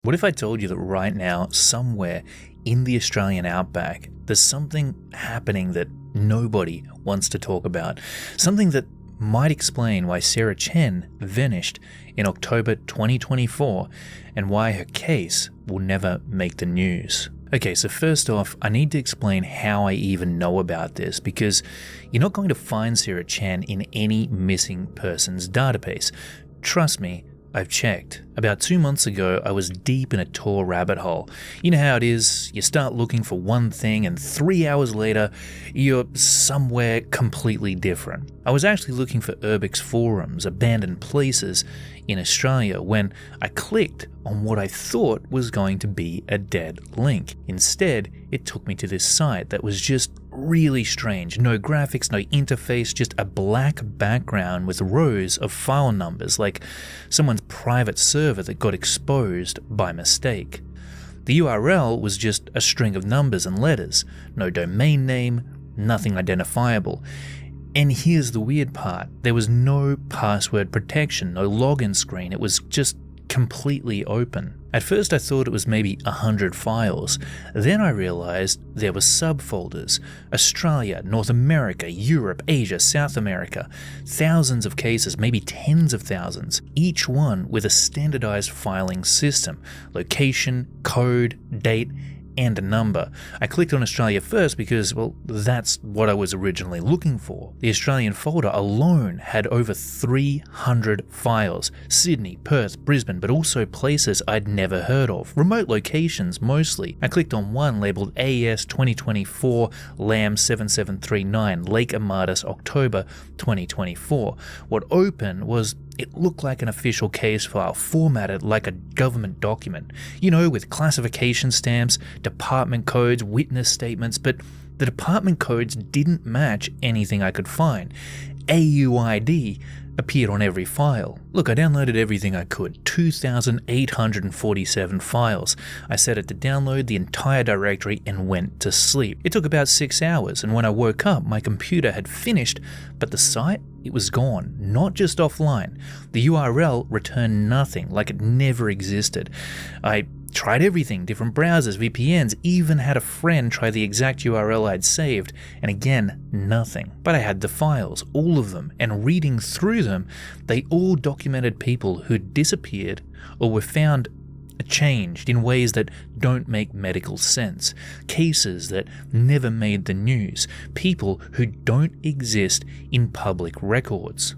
What if I told you that right now, somewhere in the Australian outback, there's something happening that nobody wants to talk about? Something that might explain why Sarah Chen vanished in October 2024 and why her case will never make the news. Okay, so first off, I need to explain how I even know about this, because you're not going to find Sarah Chen in any missing persons database. Trust me, I've checked. About 2 months ago, I was deep in a Tor rabbit hole. You know how it is, you start looking for one thing and 3 hours later, you're somewhere completely different. I was actually looking for Urbex forums, abandoned places in Australia, when I clicked on what I thought was going to be a dead link. Instead, it took me to this site that was just really strange. No graphics, no interface, just a black background with rows of file numbers, like someone's private server that got exposed by mistake. The URL was just a string of numbers and letters, no domain name, nothing identifiable. And here's the weird part, there was no password protection, no login screen, it was just completely open. At first I thought it was maybe 100 files, then I realized there were subfolders: Australia, North America, Europe, Asia, South America, thousands of cases, maybe tens of thousands, each one with a standardized filing system, location, code, date, and a number. I clicked on Australia first because, well, that's what I was originally looking for. The Australian folder alone had over 300 files. Sydney, Perth, Brisbane, but also places I'd never heard of. Remote locations mostly. I clicked on one labeled AES 2024 LAM 7739 Lake Amatus October 2024. What opened was, it looked like an official case file, formatted like a government document. You know, with classification stamps, department codes, witness statements, but the department codes didn't match anything I could find. AUID appeared on every file. Look, I downloaded everything I could, 2,847 files. I set it to download the entire directory and went to sleep. It took about 6 hours, and when I woke up, my computer had finished, but the site, it was gone, not just offline. The URL returned nothing, like it never existed. I tried everything, different browsers, VPNs, even had a friend try the exact URL I'd saved, and again, nothing. But I had the files, all of them, and reading through them, they all documented people who'd disappeared or were found changed in ways that don't make medical sense, cases that never made the news, people who don't exist in public records.